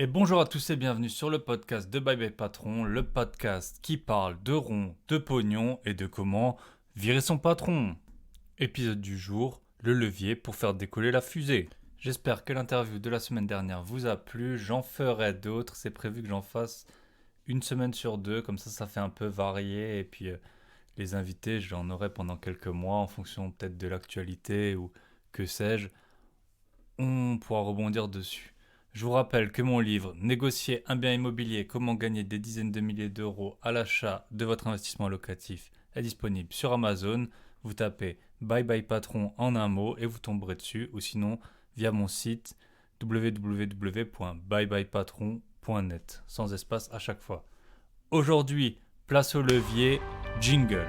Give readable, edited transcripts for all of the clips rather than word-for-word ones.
Et bonjour à tous et bienvenue sur le podcast de Bye Bye Patron, le podcast qui parle de rond, de pognon et de comment virer son patron. Épisode du jour, le levier pour faire décoller la fusée. J'espère que l'interview de la semaine dernière vous a plu, j'en ferai d'autres, c'est prévu que j'en fasse une semaine sur deux, comme ça fait un peu varié et puis les invités j'en aurai pendant quelques mois en fonction peut-être de l'actualité ou que sais-je, on pourra rebondir dessus. Je vous rappelle que mon livre Négocier un bien immobilier, comment gagner des dizaines de milliers d'euros à l'achat de votre investissement locatif est disponible sur Amazon. Vous tapez Bye Bye Patron en un mot et vous tomberez dessus, ou sinon via mon site www.byebyepatron.net, sans espace à chaque fois. Aujourd'hui, place au levier, jingle.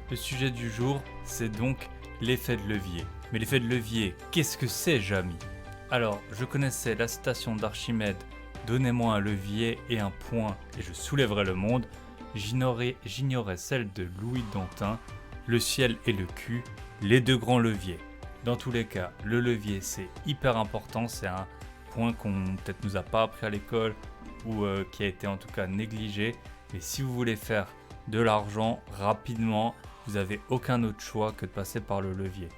Le sujet du jour, c'est donc l'effet de levier. Mais l'effet de levier, qu'est-ce que c'est, Jamy? Alors, je connaissais la citation d'Archimède « Donnez-moi un levier et un point et je soulèverai le monde ». J'ignorais celle de Louis Dantin « Le ciel et le cul, les deux grands leviers ». Dans tous les cas, le levier, c'est hyper important, c'est un point qu'on peut-être nous a pas appris à l'école ou qui a été en tout cas négligé. Mais si vous voulez faire de l'argent rapidement, vous n'avez aucun autre choix que de passer par le levier.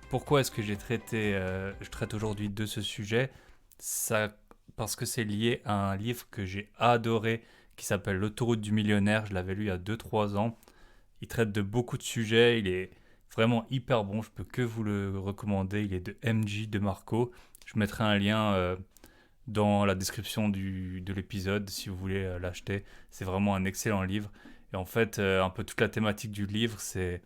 Pourquoi est-ce que je traite aujourd'hui de ce sujet? Parce que c'est lié à un livre que j'ai adoré qui s'appelle L'autoroute du millionnaire. Je l'avais lu il y a 2-3 ans. Il traite de beaucoup de sujets. Il est vraiment hyper bon. Je peux que vous le recommander. Il est de MJ de Marco. Je mettrai un lien dans la description de l'épisode si vous voulez l'acheter. C'est vraiment un excellent livre. Et en fait, un peu toute la thématique du livre, c'est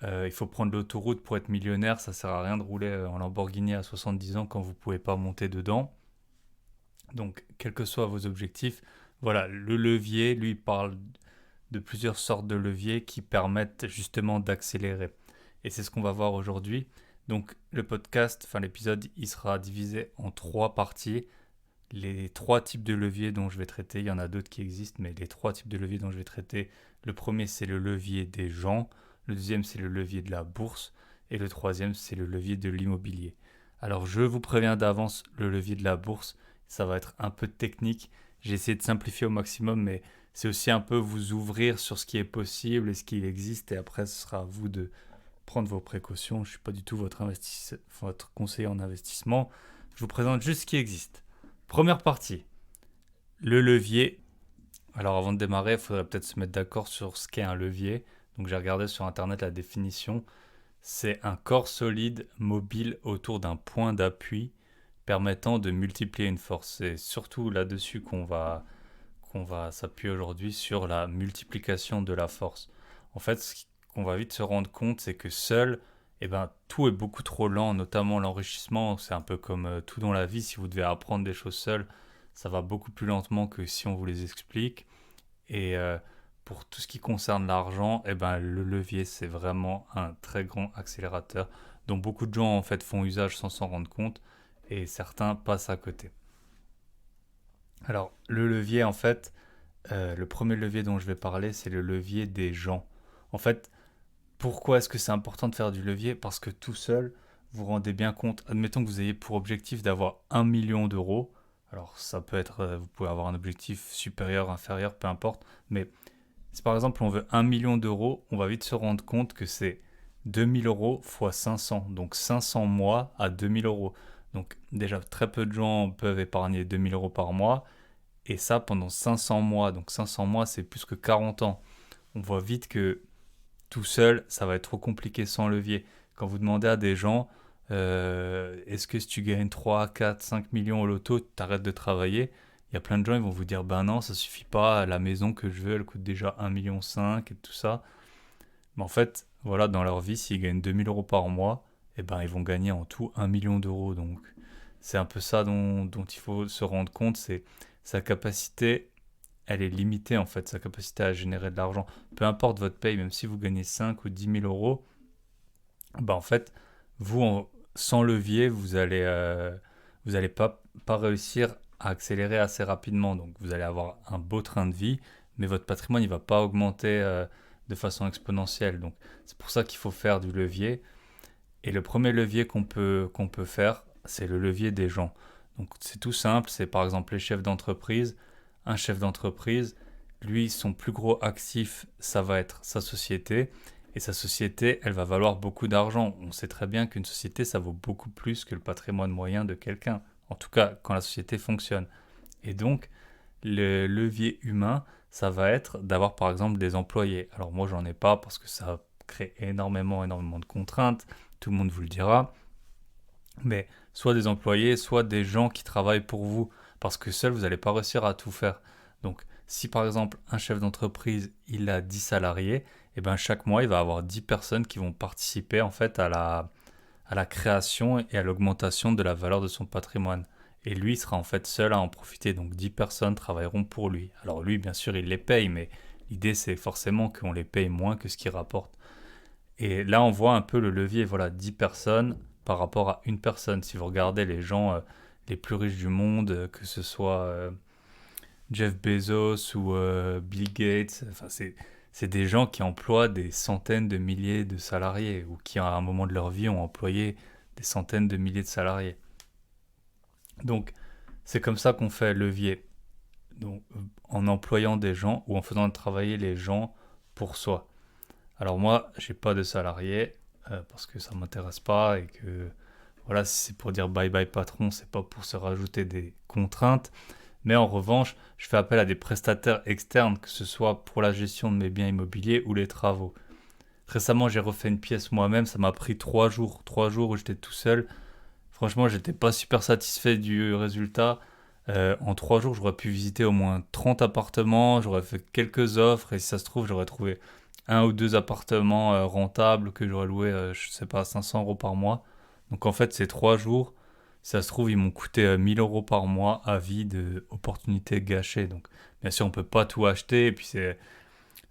il faut prendre l'autoroute pour être millionnaire. Ça sert à rien de rouler en Lamborghini à 70 ans quand vous pouvez pas monter dedans. Donc, quels que soient vos objectifs, voilà, le levier, lui, parle de plusieurs sortes de leviers qui permettent justement d'accélérer. Et c'est ce qu'on va voir aujourd'hui. Donc, l'épisode, il sera divisé en 3 parties. Les 3 types de leviers dont je vais traiter, il y en a d'autres qui existent, mais les 3 types de leviers dont je vais traiter, le premier c'est le levier des gens, le deuxième c'est le levier de la bourse, et le troisième c'est le levier de l'immobilier. Alors je vous préviens d'avance, le levier de la bourse, ça va être un peu technique, j'ai essayé de simplifier au maximum, mais c'est aussi un peu vous ouvrir sur ce qui est possible et ce qui existe, et après ce sera à vous de prendre vos précautions. Je ne suis pas du tout votre conseiller en investissement, je vous présente juste ce qui existe. Première partie, le levier. Alors avant de démarrer, il faudrait peut-être se mettre d'accord sur ce qu'est un levier. Donc j'ai regardé sur internet la définition. C'est un corps solide mobile autour d'un point d'appui permettant de multiplier une force. C'est surtout là-dessus qu'on va s'appuyer aujourd'hui sur la multiplication de la force. En fait, ce qu'on va vite se rendre compte, c'est que seul, tout est beaucoup trop lent, notamment l'enrichissement. C'est un peu comme tout dans la vie. Si vous devez apprendre des choses seul, ça va beaucoup plus lentement que si on vous les explique. Et pour tout ce qui concerne l'argent, le levier, c'est vraiment un très grand accélérateur dont beaucoup de gens en fait font usage sans s'en rendre compte et certains passent à côté. Alors, le levier, en fait, le premier levier dont je vais parler, c'est le levier des gens. En fait, pourquoi est-ce que c'est important de faire du levier? Parce que tout seul, vous vous rendez bien compte, admettons que vous ayez pour objectif d'avoir 1 million d'euros. Alors, ça peut être, vous pouvez avoir un objectif supérieur, inférieur, peu importe. Mais si par exemple on veut 1 million d'euros, on va vite se rendre compte que c'est 2000 euros fois 500. Donc 500 mois à 2000 euros. Donc déjà, très peu de gens peuvent épargner 2000 euros par mois. Et ça pendant 500 mois. Donc 500 mois, c'est plus que 40 ans. On voit vite que tout seul, ça va être trop compliqué sans levier. Quand vous demandez à des gens, est-ce que si tu gagnes 3, 4, 5 millions au loto, tu arrêtes de travailler? Il y a plein de gens, ils vont vous dire, ben non, ça suffit pas, la maison que je veux, elle coûte déjà 1,5 million et tout ça. Mais en fait, voilà, dans leur vie, s'ils gagnent 2000 euros par mois, ils vont gagner en tout 1 million d'euros. Donc, c'est un peu ça dont il faut se rendre compte, c'est sa capacité, elle est limitée en fait, sa capacité à générer de l'argent. Peu importe votre paye, même si vous gagnez 5 ou 10 000 euros, en fait, sans levier, vous vous n'allez pas réussir à accélérer assez rapidement. Donc vous allez avoir un beau train de vie, mais votre patrimoine ne va pas augmenter de façon exponentielle. Donc c'est pour ça qu'il faut faire du levier. Et le premier levier qu'on peut faire, c'est le levier des gens. Donc c'est tout simple, c'est par exemple les chefs d'entreprise. Un chef d'entreprise, lui, son plus gros actif, ça va être sa société. Et sa société, elle va valoir beaucoup d'argent. On sait très bien qu'une société, ça vaut beaucoup plus que le patrimoine moyen de quelqu'un. En tout cas, quand la société fonctionne. Et donc, le levier humain, ça va être d'avoir par exemple des employés. Alors moi, j'en ai pas parce que ça crée énormément de contraintes. Tout le monde vous le dira. Mais soit des employés, soit des gens qui travaillent pour vous. Parce que seul, vous n'allez pas réussir à tout faire. Donc, si par exemple, un chef d'entreprise, il a 10 salariés, et ben chaque mois, il va avoir 10 personnes qui vont participer en fait à la création et à l'augmentation de la valeur de son patrimoine. Et lui, il sera en fait seul à en profiter. Donc 10 personnes travailleront pour lui. Alors lui, bien sûr, il les paye, mais l'idée, c'est forcément qu'on les paye moins que ce qu'il rapporte. Et là, on voit un peu le levier, voilà, 10 personnes par rapport à une personne. Si vous regardez les gens les plus riches du monde, que ce soit Jeff Bezos ou Bill Gates, enfin, c'est des gens qui emploient des centaines de milliers de salariés ou qui, à un moment de leur vie, ont employé des centaines de milliers de salariés. Donc, c'est comme ça qu'on fait levier. Donc, en employant des gens ou en faisant travailler les gens pour soi. Alors moi, j'ai pas de salariés parce que ça m'intéresse pas et que voilà, si c'est pour dire bye bye patron, c'est pas pour se rajouter des contraintes. Mais en revanche, je fais appel à des prestataires externes, que ce soit pour la gestion de mes biens immobiliers ou les travaux. Récemment, j'ai refait une pièce moi-même, ça m'a pris 3 jours, 3 jours où j'étais tout seul. Franchement, j'étais pas super satisfait du résultat. En 3 jours, j'aurais pu visiter au moins 30 appartements, j'aurais fait quelques offres et si ça se trouve, j'aurais trouvé un ou deux appartements rentables que j'aurais loué, je sais pas, 500 euros par mois. Donc en fait, ces 3 jours, si ça se trouve, ils m'ont coûté 1000 euros par mois à vie d'opportunités gâchées. Donc bien sûr, on peut pas tout acheter. Et puis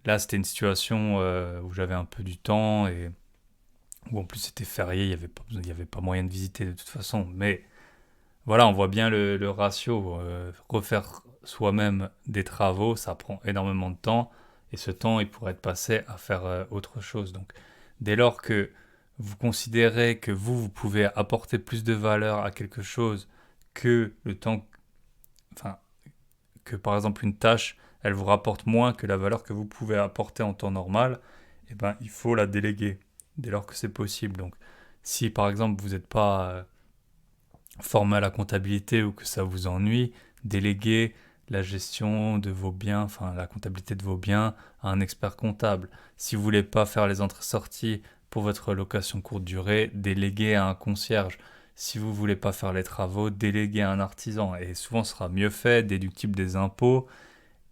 là, c'était une situation où j'avais un peu du temps et où en plus c'était férié, il y avait pas moyen de visiter de toute façon. Mais voilà, on voit bien le ratio. Refaire soi-même des travaux, ça prend énormément de temps. Et ce temps, il pourrait être passé à faire autre chose. Donc, dès lors que vous considérez que vous pouvez apporter plus de valeur à quelque chose que le temps, enfin, que par exemple une tâche, elle vous rapporte moins que la valeur que vous pouvez apporter en temps normal, eh ben, il faut la déléguer dès lors que c'est possible. Donc, si par exemple vous n'êtes pas formé à la comptabilité ou que ça vous ennuie, déléguer la gestion de vos biens, enfin la comptabilité de vos biens à un expert comptable. Si vous voulez pas faire les entrées-sorties pour votre location courte durée, déléguer à un concierge. Si vous voulez pas faire les travaux, déléguer à un artisan. Et souvent, ce sera mieux fait, déductible des impôts.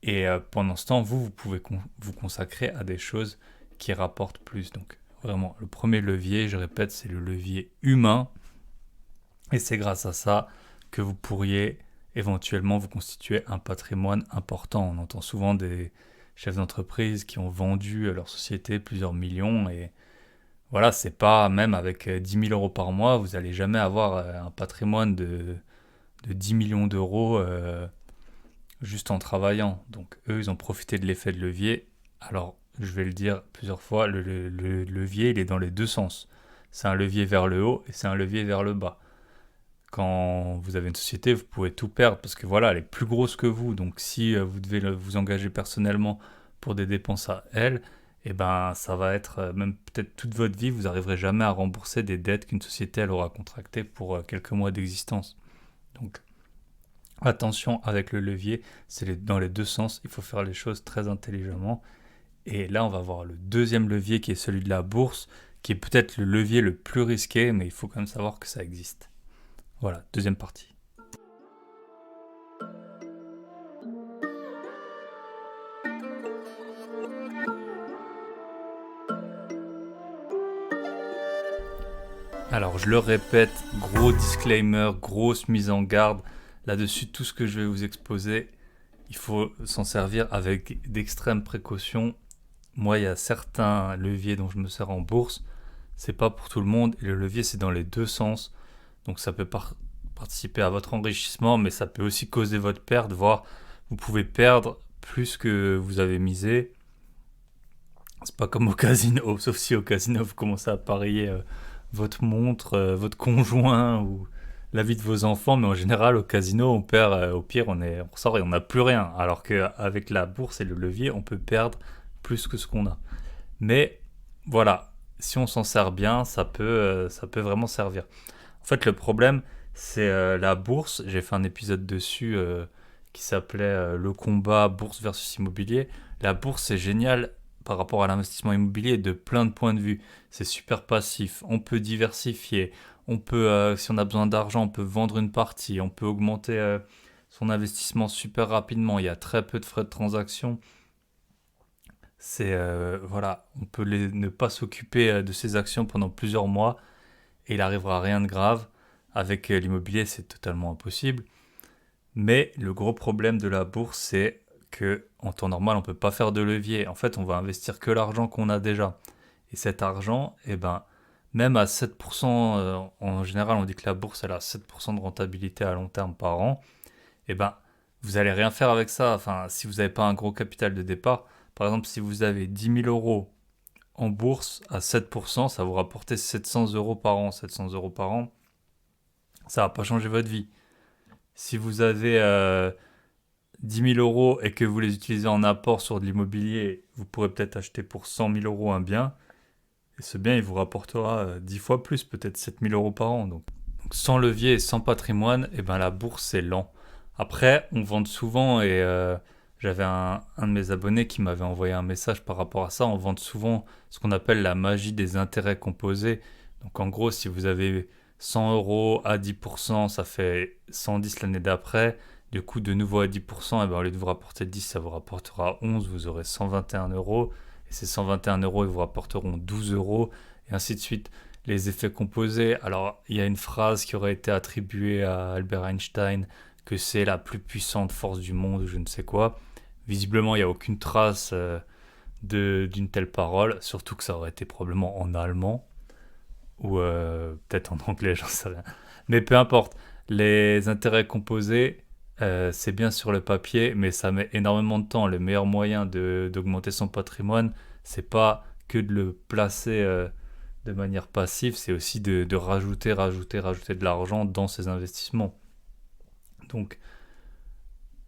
Et pendant ce temps, vous pouvez vous consacrer à des choses qui rapportent plus. Donc vraiment, le premier levier, je répète, c'est le levier humain. Et c'est grâce à ça que vous pourriez éventuellement vous constituer un patrimoine important. On entend souvent des chefs d'entreprise qui ont vendu leur société plusieurs millions et voilà, c'est pas, même avec 10 000 euros par mois, vous n'allez jamais avoir un patrimoine de 10 millions d'euros juste en travaillant. Donc eux, ils ont profité de l'effet de levier. Alors, je vais le dire plusieurs fois, le levier, il est dans les deux sens. C'est un levier vers le haut et c'est un levier vers le bas. Quand vous avez une société, vous pouvez tout perdre parce que voilà, elle est plus grosse que vous. Donc si vous devez vous engager personnellement pour des dépenses à elle, et ben ça va être même peut-être toute votre vie, vous n'arriverez jamais à rembourser des dettes qu'une société elle aura contractées pour quelques mois d'existence. Donc attention avec le levier, c'est dans les deux sens, il faut faire les choses très intelligemment. Et là, on va voir le deuxième levier qui est celui de la bourse, qui est peut-être le levier le plus risqué, mais il faut quand même savoir que ça existe. Voilà, deuxième partie. Alors, je le répète, gros disclaimer, grosse mise en garde. Là-dessus, tout ce que je vais vous exposer, il faut s'en servir avec d'extrêmes précautions. Moi, il y a certains leviers dont je me sers en bourse. C'est pas pour tout le monde. Et le levier, c'est dans les deux sens. Donc, ça peut participer à votre enrichissement, mais ça peut aussi causer votre perte, voire vous pouvez perdre plus que vous avez misé. C'est pas comme au casino, sauf si au casino vous commencez à parier votre montre, votre conjoint ou la vie de vos enfants, mais en général au casino on perd, au pire on ressort et on n'a plus rien, alors qu'avec la bourse et le levier on peut perdre plus que ce qu'on a. Mais voilà, si on s'en sert bien, ça peut vraiment servir. En fait le problème c'est la bourse, j'ai fait un épisode dessus qui s'appelait le combat bourse versus immobilier. La bourse c'est génial par rapport à l'investissement immobilier de plein de points de vue. C'est super passif, on peut diversifier, on peut, si on a besoin d'argent, on peut vendre une partie, on peut augmenter son investissement super rapidement, il y a très peu de frais de transaction. Voilà, on peut ne pas s'occuper de ses actions pendant plusieurs mois et il arrivera rien de grave. Avec l'immobilier, c'est totalement impossible. Mais le gros problème de la bourse, c'est que en temps normal, on ne peut pas faire de levier. En fait, on va investir que l'argent qu'on a déjà. Et cet argent, eh ben, même à 7%, en général, on dit que la bourse, elle a 7% de rentabilité à long terme par an. Eh ben, vous n'allez rien faire avec ça. Enfin, si vous n'avez pas un gros capital de départ, par exemple, si vous avez 10 000 euros en bourse à 7%, ça vous rapporte 700 euros par an. 700 euros par an, ça va pas changer votre vie. Si vous avez 10 000 euros et que vous les utilisez en apport sur de l'immobilier, vous pourrez peut-être acheter pour 100 000 euros un bien. Et ce bien, il vous rapportera 10 fois plus, peut-être 7 000 euros par an. Donc sans levier et sans patrimoine, eh ben, la bourse, c'est lent. Après, on vend souvent et j'avais un de mes abonnés qui m'avait envoyé un message par rapport à ça. On vend souvent ce qu'on appelle la magie des intérêts composés. Donc en gros, si vous avez 100 euros à 10%, ça fait 110 l'année d'après. Du coup, de nouveau à 10%, et ben, au lieu de vous rapporter 10, ça vous rapportera 11, vous aurez 121 euros. Et ces 121 euros, ils vous rapporteront 12 euros, et ainsi de suite. Les effets composés, alors il y a une phrase qui aurait été attribuée à Albert Einstein, que c'est la plus puissante force du monde, ou je ne sais quoi. Visiblement, il n'y a aucune trace d'une telle parole, surtout que ça aurait été probablement en allemand, ou peut-être en anglais, j'en sais rien. Mais peu importe, les intérêts composés, c'est bien sur le papier, mais ça met énormément de temps. Le meilleur moyen d'augmenter son patrimoine, c'est pas que de le placer de manière passive, c'est aussi de rajouter de l'argent dans ses investissements. Donc,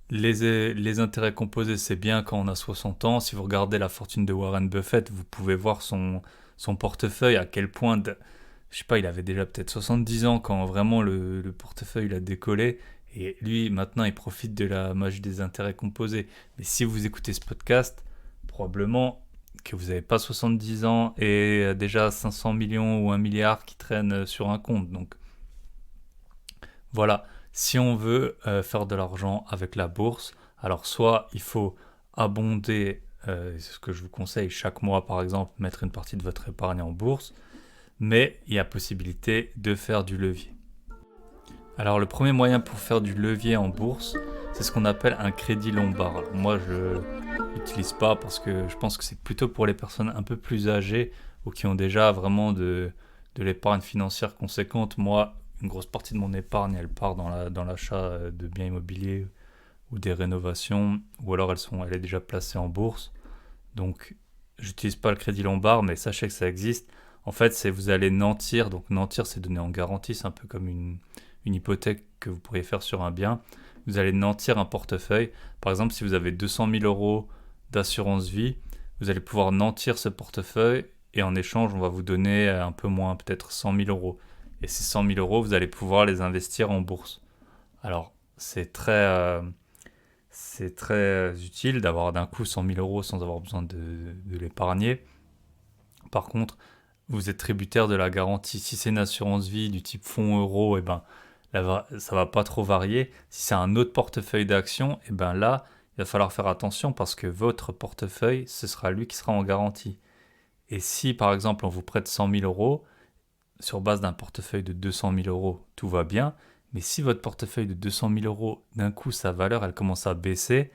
les intérêts composés, c'est bien quand on a 60 ans. Si vous regardez la fortune de Warren Buffett, vous pouvez voir son portefeuille, à quel point, je sais pas, il avait déjà peut-être 70 ans quand vraiment le portefeuille il a décollé. Et lui, maintenant, il profite de la magie des intérêts composés. Mais si vous écoutez ce podcast, probablement que vous n'avez pas 70 ans et déjà 500 millions ou 1 milliard qui traînent sur un compte. Donc voilà, si on veut faire de l'argent avec la bourse, alors soit il faut abonder, c'est ce que je vous conseille, chaque mois par exemple, mettre une partie de votre épargne en bourse, mais il y a possibilité de faire du levier. Alors le premier moyen pour faire du levier en bourse, c'est ce qu'on appelle un crédit lombard. Alors, moi je l'utilise pas parce que je pense que c'est plutôt pour les personnes un peu plus âgées ou qui ont déjà vraiment de l'épargne financière conséquente. Moi, une grosse partie de mon épargne, elle part dans l'achat de biens immobiliers ou des rénovations, ou alors elle est déjà placée en bourse. Donc j'utilise pas le crédit lombard, mais sachez que ça existe. En fait, c'est vous allez nantir. Donc nantir, c'est donner en garantie, c'est un peu comme une hypothèque que vous pourriez faire sur un bien. Vous allez nantir un portefeuille. Par exemple, si vous avez 200 000 euros d'assurance vie, vous allez pouvoir nantir ce portefeuille et en échange, on va vous donner un peu moins, peut-être 100 000 euros. Et ces 100 000 euros, vous allez pouvoir les investir en bourse. Alors, c'est très utile d'avoir d'un coup 100 000 euros sans avoir besoin de l'épargner. Par contre, vous êtes tributaire de la garantie. Si c'est une assurance vie du type fonds euro, et ben, ça va pas trop varier. Si c'est un autre portefeuille d'actions, et ben là, il va falloir faire attention parce que votre portefeuille, ce sera lui qui sera en garantie. Et si par exemple on vous prête 100 000 euros, sur base d'un portefeuille de 200 000 euros, tout va bien. Mais si votre portefeuille de 200 000 euros, d'un coup, sa valeur, elle commence à baisser,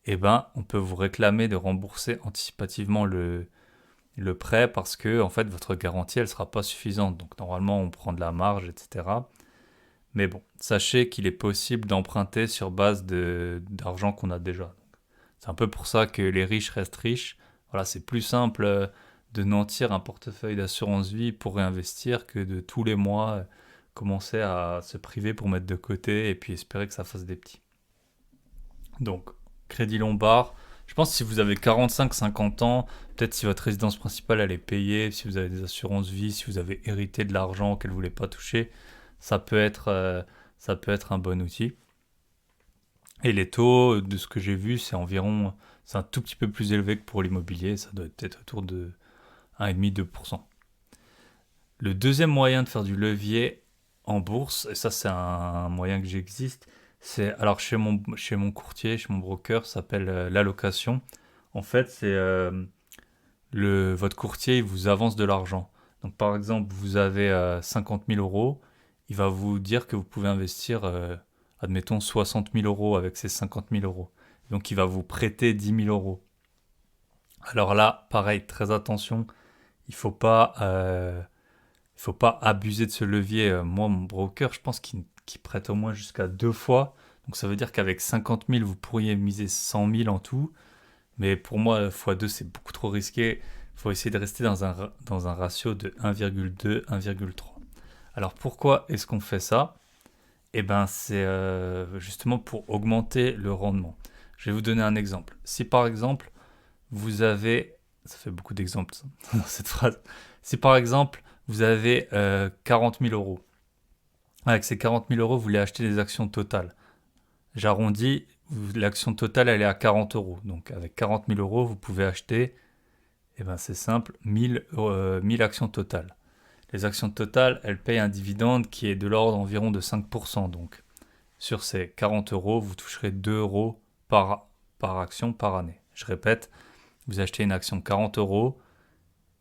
eh ben, on peut vous réclamer de rembourser anticipativement le prêt parce que, en fait, votre garantie, elle ne sera pas suffisante. Donc, normalement, on prend de la marge, etc. Mais bon, sachez qu'il est possible d'emprunter sur base d'argent qu'on a déjà. C'est un peu pour ça que les riches restent riches. Voilà, c'est plus simple de nantir un portefeuille d'assurance vie pour réinvestir que de tous les mois commencer à se priver pour mettre de côté et puis espérer que ça fasse des petits. Donc, Crédit Lombard, je pense que si vous avez 45-50 ans, peut-être si votre résidence principale elle est payée, si vous avez des assurances vie, si vous avez hérité de l'argent qu'elle ne voulait pas toucher, ça peut être un bon outil. Et les taux, de ce que j'ai vu, c'est un tout petit peu plus élevé que pour l'immobilier, ça doit être autour de 1,5-2%. Le deuxième moyen de faire du levier en bourse, et ça c'est un moyen que j'existe, c'est alors chez mon courtier, chez mon broker, ça s'appelle l'allocation. En fait, c'est votre courtier, il vous avance de l'argent. Donc par exemple, vous avez 50 000 euros, il va vous dire que vous pouvez investir, admettons, 60 000 euros avec ces 50 000 euros. Donc il va vous prêter 10 000 euros. Alors là, pareil, très attention, il faut pas abuser de ce levier. Moi, mon broker, je pense qu'il prête au moins jusqu'à 2 fois. Donc ça veut dire qu'avec 50 000, vous pourriez miser 100 000 en tout. Mais pour moi, x2, c'est beaucoup trop risqué. Il faut essayer de rester dans un ratio de 1,2, 1,3. Alors pourquoi est-ce qu'on fait ça? Eh ben, c'est justement pour augmenter le rendement. Je vais vous donner un exemple. Si par exemple, vous avez... Ça fait beaucoup d'exemples dans cette phrase. Si par exemple, vous avez 40 000 euros. Avec ces 40 000 euros, vous voulez acheter des actions totales. J'arrondis, l'action totale, elle est à 40 euros. Donc avec 40 000 euros, vous pouvez acheter, eh ben, c'est simple, 1000 actions totales. Les actions totales, elles payent un dividende qui est de l'ordre environ de 5%. Donc sur ces 40 euros, vous toucherez 2 euros par action par année. Je répète, vous achetez une action 40 euros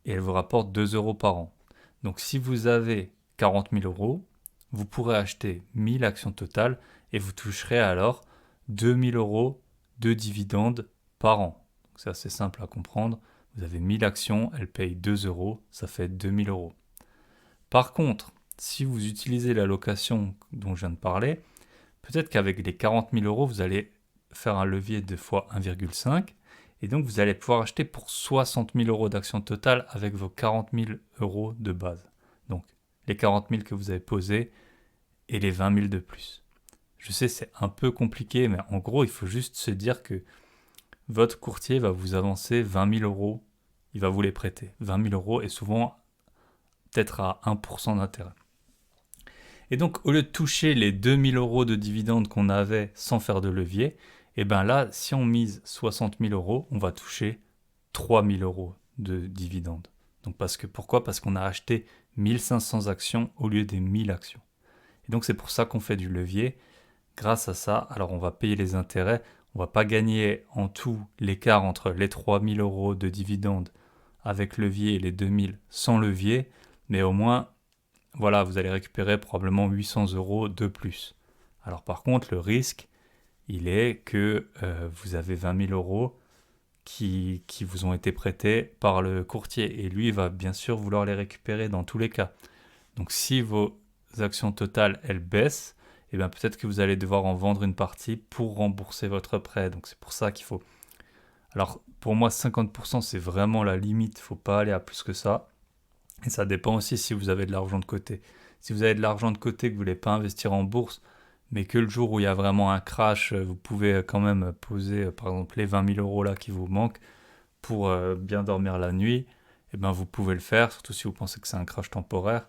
et elle vous rapporte 2 euros par an. Donc si vous avez 40 000 euros, vous pourrez acheter 1000 actions totales et vous toucherez alors 2000 euros de dividendes par an. C'est assez simple à comprendre. Vous avez 1000 actions, elles payent 2 euros, ça fait 2000 euros. Par contre, si vous utilisez l'allocation dont je viens de parler, peut-être qu'avec les 40 000 euros, vous allez faire un levier de fois 1,5 et donc vous allez pouvoir acheter pour 60 000 euros d'actions totales avec vos 40 000 euros de base. Donc les 40 000 que vous avez posés et les 20 000 de plus. Je sais, c'est un peu compliqué, mais en gros, il faut juste se dire que votre courtier va vous avancer 20 000 euros, il va vous les prêter. 20 000 euros et souvent peut-être à 1% d'intérêt. Et donc, au lieu de toucher les 2 000 euros de dividendes qu'on avait sans faire de levier, et bien là, si on mise 60 000 euros, on va toucher 3 000 euros de dividendes. Donc pourquoi? Parce qu'on a acheté 1500 actions au lieu des 1000 actions. Et donc c'est pour ça qu'on fait du levier. Grâce à ça, alors on va payer les intérêts, on va pas gagner en tout l'écart entre les 3 000 euros de dividendes avec levier et les 2 000 sans levier, mais au moins, voilà, vous allez récupérer probablement 800 euros de plus. Alors par contre, le risque, il est que vous avez 20 000 euros qui vous ont été prêtés par le courtier. Et lui, il va bien sûr vouloir les récupérer dans tous les cas. Donc si vos actions totales, elles baissent, et bien peut-être que vous allez devoir en vendre une partie pour rembourser votre prêt. Donc c'est pour ça qu'il faut... Alors pour moi, 50% c'est vraiment la limite, il ne faut pas aller à plus que ça. Et ça dépend aussi si vous avez de l'argent de côté. Si vous avez de l'argent de côté que vous ne voulez pas investir en bourse, mais que le jour où il y a vraiment un crash, vous pouvez quand même poser par exemple les 20 000 euros là qui vous manquent pour bien dormir la nuit, et ben vous pouvez le faire, surtout si vous pensez que c'est un crash temporaire.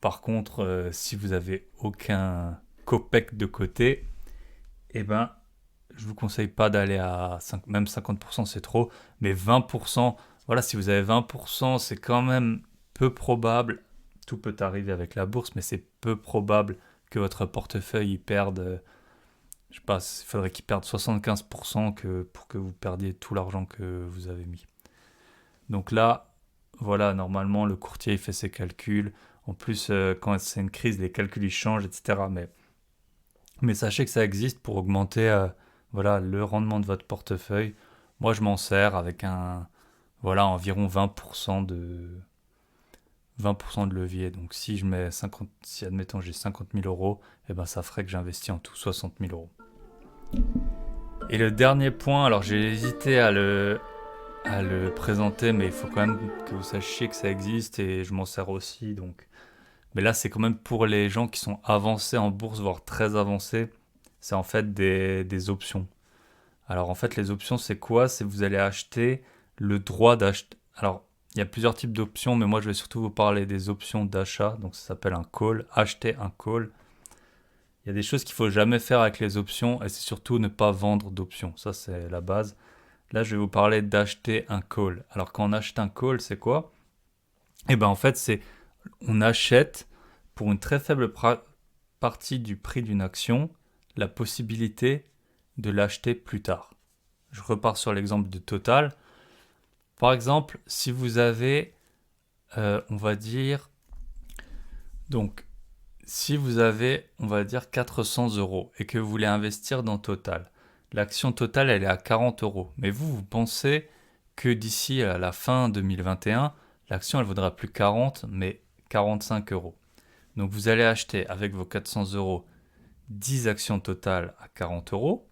Par contre, si vous avez aucun copec de côté, et ben je vous conseille pas d'aller à même 50%, c'est trop, mais 20%, voilà, si vous avez 20%, c'est quand même peu probable, tout peut arriver avec la bourse, mais c'est peu probable que votre portefeuille perde, je sais pas, il faudrait qu'il perde 75% pour que vous perdiez tout l'argent que vous avez mis. Donc là, voilà, normalement, le courtier il fait ses calculs. En plus, quand c'est une crise, les calculs ils changent, etc. Mais sachez que ça existe pour augmenter voilà, le rendement de votre portefeuille. Moi, je m'en sers avec voilà, environ 20% 20% de levier. Donc si je mets 50, si admettons j'ai 50 000 euros, eh ben ça ferait que j'investis en tout 60 000 euros. Et le dernier point, alors j'ai hésité à le présenter, mais il faut quand même que vous sachiez que ça existe et je m'en sers aussi. Donc. Mais là, c'est quand même pour les gens qui sont avancés en bourse, voire très avancés. C'est en fait des options. Alors en fait, les options, c'est quoi? C'est vous allez acheter le droit d'acheter. Alors, il y a plusieurs types d'options, mais moi, je vais surtout vous parler des options d'achat. Donc, ça s'appelle un call. Acheter un call. Il y a des choses qu'il faut jamais faire avec les options et c'est surtout ne pas vendre d'options. Ça, c'est la base. Là, je vais vous parler d'acheter un call. Alors, quand on achète un call, c'est quoi? Eh ben, en fait, c'est on achète pour une très faible partie du prix d'une action la possibilité de l'acheter plus tard. Je repars sur l'exemple de Total. Par exemple, si vous avez, on va dire, donc, si vous avez, on va dire, 400 euros et que vous voulez investir dans Total, l'action Total, elle est à 40 euros. Mais vous pensez que d'ici à la fin 2021, l'action, elle vaudra plus 40, mais 45 euros. Donc, vous allez acheter avec vos 400 euros 10 actions Total à 40 euros.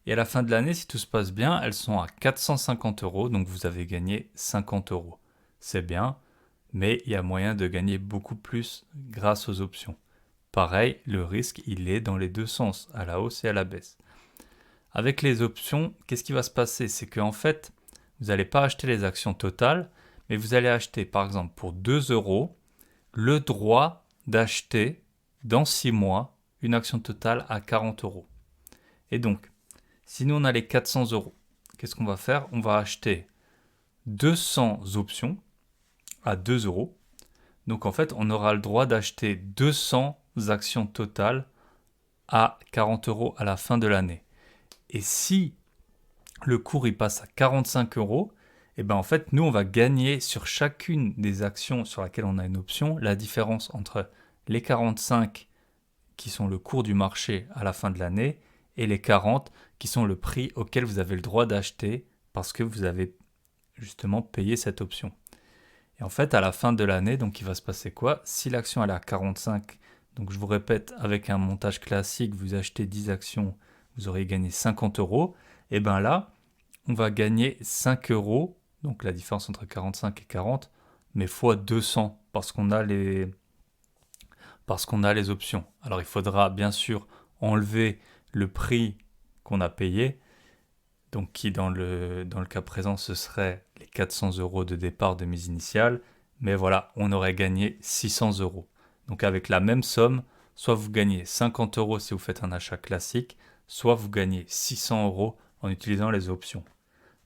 Et à la fin de l'année, si tout se passe bien, elles sont à 450 euros, donc vous avez gagné 50 euros. C'est bien, mais il y a moyen de gagner beaucoup plus grâce aux options. Pareil, le risque, il est dans les deux sens, à la hausse et à la baisse. Avec les options, qu'est-ce qui va se passer? C'est qu'en fait, vous n'allez pas acheter les actions totales, mais vous allez acheter, par exemple, pour 2 euros, le droit d'acheter dans 6 mois une action totale à 40 euros. Et donc, si nous on a les 400 euros, qu'est-ce qu'on va faire? On va acheter 200 options à 2 euros. Donc en fait, on aura le droit d'acheter 200 actions totales à 40 euros à la fin de l'année. Et si le cours il passe à 45 euros, et ben en fait, nous on va gagner sur chacune des actions sur laquelle on a une option la différence entre les 45 qui sont le cours du marché à la fin de l'année et les 40 qui sont le prix auquel vous avez le droit d'acheter parce que vous avez justement payé cette option. Et en fait, à la fin de l'année, donc il va se passer quoi? Si l'action elle est à 45, donc je vous répète, avec un montage classique, vous achetez 10 actions, vous aurez gagné 50 euros. Et bien là, on va gagner 5 euros, donc la différence entre 45 et 40, mais fois 200 parce qu'on a les options. Alors il faudra bien sûr enlever le prix qu'on a payé, donc qui dans le cas présent ce serait les 400 euros de départ de mise initiale, mais voilà, on aurait gagné 600 euros. Donc avec la même somme, soit vous gagnez 50 euros si vous faites un achat classique, soit vous gagnez 600 euros en utilisant les options.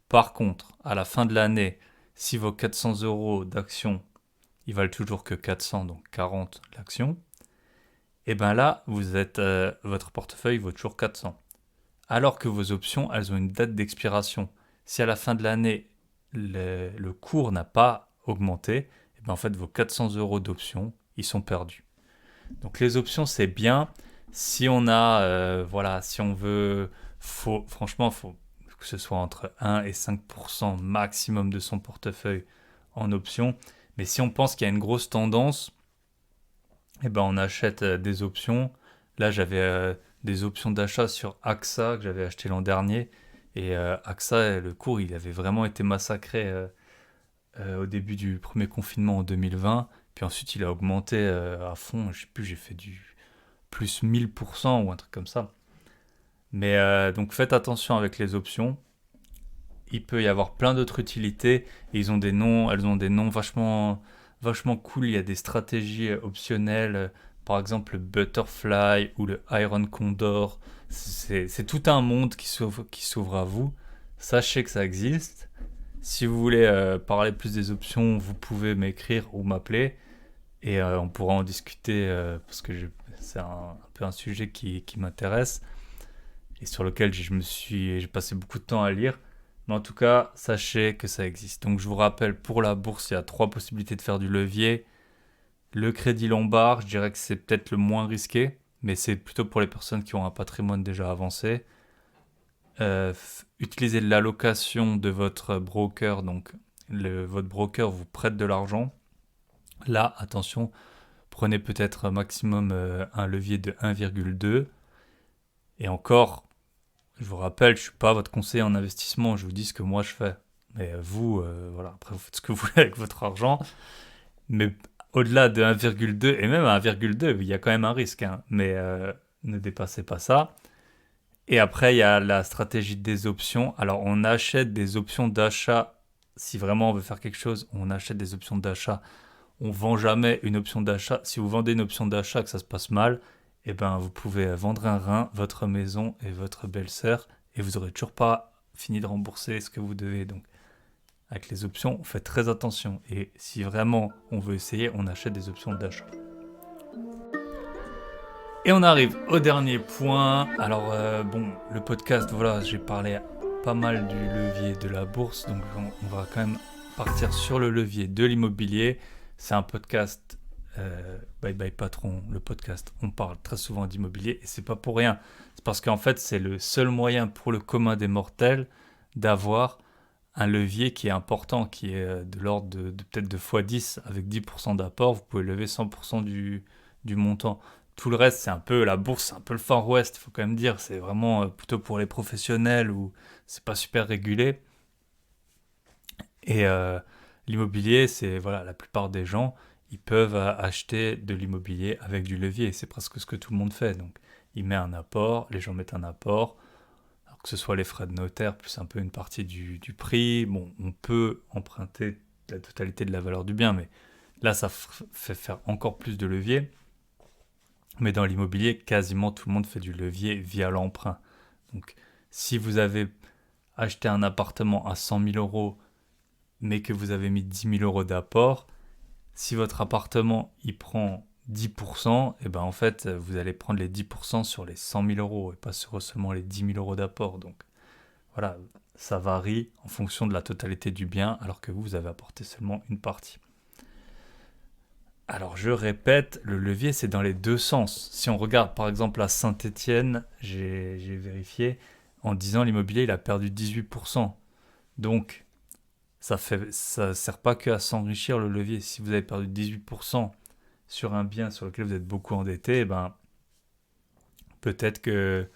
Par contre, à la fin de l'année, si vos 400 euros d'action, ils valent toujours que 400, donc 40 l'action, et bien là, votre portefeuille vaut toujours 400. Alors que vos options, elles ont une date d'expiration. Si à la fin de l'année, le cours n'a pas augmenté, et bien en fait, vos 400 euros d'options, ils sont perdus. Donc les options, c'est bien. Si on a, si on veut, franchement, faut que ce soit entre 1 et 5% maximum de son portefeuille en options. Mais si on pense qu'il y a une grosse tendance, eh ben on achète des options. Là, j'avais des options d'achat sur AXA que j'avais acheté l'an dernier. Et AXA, le cours, il avait vraiment été massacré au début du premier confinement en 2020. Puis ensuite, il a augmenté à fond. Je sais plus, j'ai fait du plus 1000% ou un truc comme ça. Mais donc faites attention avec les options. Il peut y avoir plein d'autres utilités. Et elles ont des noms vachement cool. Il y a des stratégies optionnelles, par exemple le Butterfly ou le Iron Condor. C'est tout un monde qui s'ouvre à vous. Sachez que ça existe. Si vous voulez parler plus des options, vous pouvez m'écrire ou m'appeler et on pourra en discuter parce que c'est un peu un sujet qui m'intéresse et sur lequel j'ai passé beaucoup de temps à lire. Mais en tout cas, sachez que ça existe. Donc je vous rappelle, pour la bourse, il y a 3 possibilités de faire du levier. Le crédit lombard, je dirais que c'est peut-être le moins risqué, mais c'est plutôt pour les personnes qui ont un patrimoine déjà avancé. Utilisez l'allocation de votre broker, donc votre broker vous prête de l'argent Là, attention, prenez peut-être maximum un levier de 1,2. Et encore, je vous rappelle, je ne suis pas votre conseiller en investissement, je vous dis ce que moi je fais. Mais vous, voilà, après vous faites ce que vous voulez avec votre argent. Mais au-delà de 1,2, et même à 1,2, il y a quand même un risque, hein. Mais ne dépassez pas ça. Et après, il y a la stratégie des options. Alors, on achète des options d'achat. Si vraiment on veut faire quelque chose, on achète des options d'achat. On vend jamais une option d'achat. Si vous vendez une option d'achat que ça se passe mal, eh ben, vous pouvez vendre un rein, votre maison et votre belle-sœur, et vous n'aurez toujours pas fini de rembourser ce que vous devez. Donc, avec les options, on fait très attention. Et si vraiment on veut essayer, on achète des options d'achat. Et on arrive au dernier point. Alors, le podcast, voilà, j'ai parlé pas mal du levier de la bourse, donc on va quand même partir sur le levier de l'immobilier. C'est un podcast, Bye Bye Patron, le podcast. On parle très souvent d'immobilier et c'est pas pour rien. C'est parce qu'en fait, c'est le seul moyen pour le commun des mortels d'avoir un levier qui est important, qui est de l'ordre de peut-être de x10 avec 10% d'apport. Vous pouvez lever 100% du montant. Tout le reste, c'est un peu la bourse, c'est un peu le Far West, il faut quand même dire. C'est vraiment plutôt pour les professionnels où c'est pas super régulé. Et l'immobilier, c'est voilà, la plupart des gens, ils peuvent acheter de l'immobilier avec du levier. C'est presque ce que tout le monde fait. Donc, il met un apport, les gens mettent un apport, alors que ce soit les frais de notaire plus un peu une partie du prix. Bon, on peut emprunter la totalité de la valeur du bien, mais là, ça fait faire encore plus de levier. Mais dans l'immobilier, quasiment tout le monde fait du levier via l'emprunt. Donc, si vous avez acheté un appartement à 100 000 euros, mais que vous avez mis 10 000 euros d'apport, si votre appartement il prend 10%, et ben en fait, vous allez prendre les 10% sur les 100 000 euros et pas sur seulement les 10 000 euros d'apport. Donc, voilà, ça varie en fonction de la totalité du bien, alors que vous avez apporté seulement une partie. Alors je répète, le levier c'est dans les deux sens. Si on regarde par exemple à Saint-Étienne, j'ai vérifié, en 10 ans l'immobilier il a perdu 18%. Donc ça sert pas que à s'enrichir le levier. Si vous avez perdu 18% sur un bien sur lequel vous êtes beaucoup endetté, eh ben, peut-être que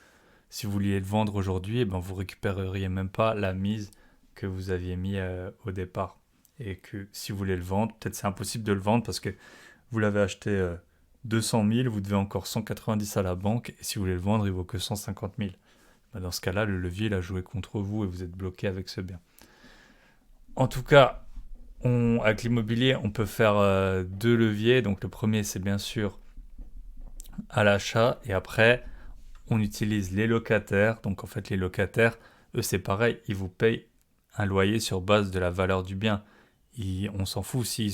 si vous vouliez le vendre aujourd'hui, eh ben, vous récupéreriez même pas la mise que vous aviez mis au départ. Et que si vous voulez le vendre, peut-être c'est impossible de le vendre parce que vous l'avez acheté 200 000, vous devez encore 190 à la banque, et si vous voulez le vendre, il vaut que 150 000. Bah, dans ce cas-là, le levier, il a joué contre vous et vous êtes bloqué avec ce bien. En tout cas, avec l'immobilier, on peut faire deux leviers. Donc le premier, c'est bien sûr à l'achat, et après, on utilise les locataires. Donc en fait, les locataires, eux, c'est pareil, ils vous payent un loyer sur base de la valeur du bien. On s'en fout si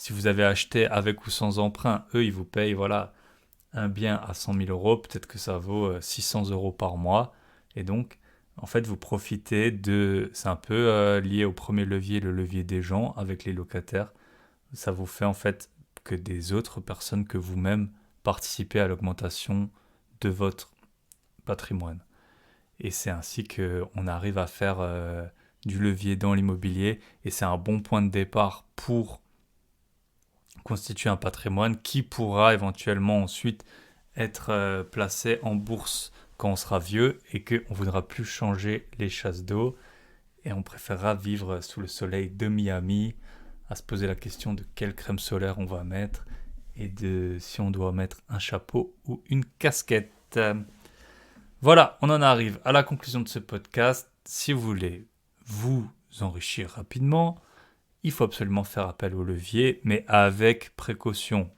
vous avez acheté avec ou sans emprunt, eux, ils vous payent voilà, un bien à 100 000 euros, peut-être que ça vaut 600 euros par mois. Et donc, en fait, vous profitez de... C'est un peu lié au premier levier, le levier des gens avec les locataires. Ça vous fait en fait que des autres personnes que vous-même participez à l'augmentation de votre patrimoine. Et c'est ainsi qu'on arrive à faire du levier dans l'immobilier. Et c'est un bon point de départ pour constituer un patrimoine qui pourra éventuellement ensuite être placé en bourse quand on sera vieux et qu'on ne voudra plus changer les chasses d'eau et on préférera vivre sous le soleil de Miami, à se poser la question de quelle crème solaire on va mettre et de si on doit mettre un chapeau ou une casquette. Voilà, on en arrive à la conclusion de ce podcast. Si vous voulez vous enrichir rapidement, il faut absolument faire appel au levier, mais avec précaution.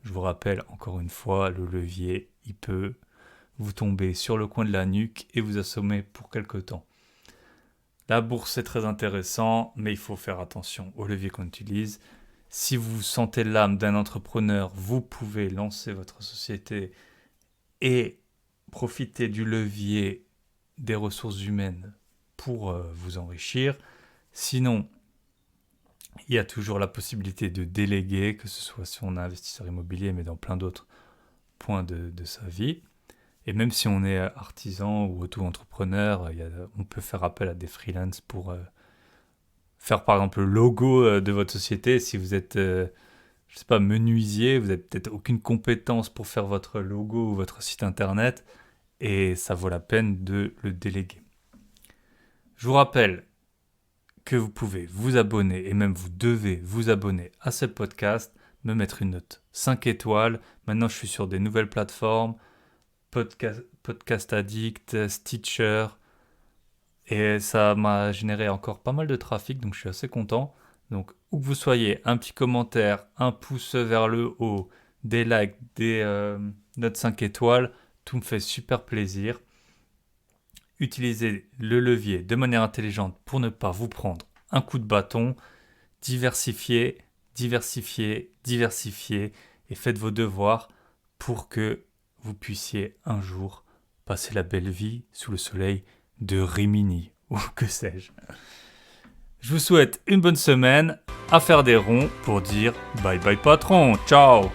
Je vous rappelle encore une fois, le levier, il peut vous tomber sur le coin de la nuque et vous assommer pour quelque temps. La bourse, c'est très intéressant, mais il faut faire attention au levier qu'on utilise. Si vous sentez l'âme d'un entrepreneur, vous pouvez lancer votre société et profiter du levier des ressources humaines pour vous enrichir. Sinon, il y a toujours la possibilité de déléguer, que ce soit si on est investisseur immobilier, mais dans plein d'autres points de sa vie. Et même si on est artisan ou auto-entrepreneur, on peut faire appel à des freelances pour faire par exemple le logo de votre société. Si vous êtes, je sais pas, menuisier, vous n'avez peut-être aucune compétence pour faire votre logo ou votre site internet et ça vaut la peine de le déléguer. Je vous rappelle que vous pouvez vous abonner et même vous devez vous abonner à ce podcast, me mettre une note 5 étoiles. Maintenant, je suis sur des nouvelles plateformes, Podcast Addict, Stitcher, et ça m'a généré encore pas mal de trafic, donc je suis assez content. Donc, où que vous soyez, un petit commentaire, un pouce vers le haut, des likes, des notes 5 étoiles, tout me fait super plaisir. Utilisez le levier de manière intelligente pour ne pas vous prendre un coup de bâton. Diversifiez, diversifiez, diversifiez et faites vos devoirs pour que vous puissiez un jour passer la belle vie sous le soleil de Rimini ou que sais-je. Je vous souhaite une bonne semaine à faire des ronds pour dire bye bye patron, ciao.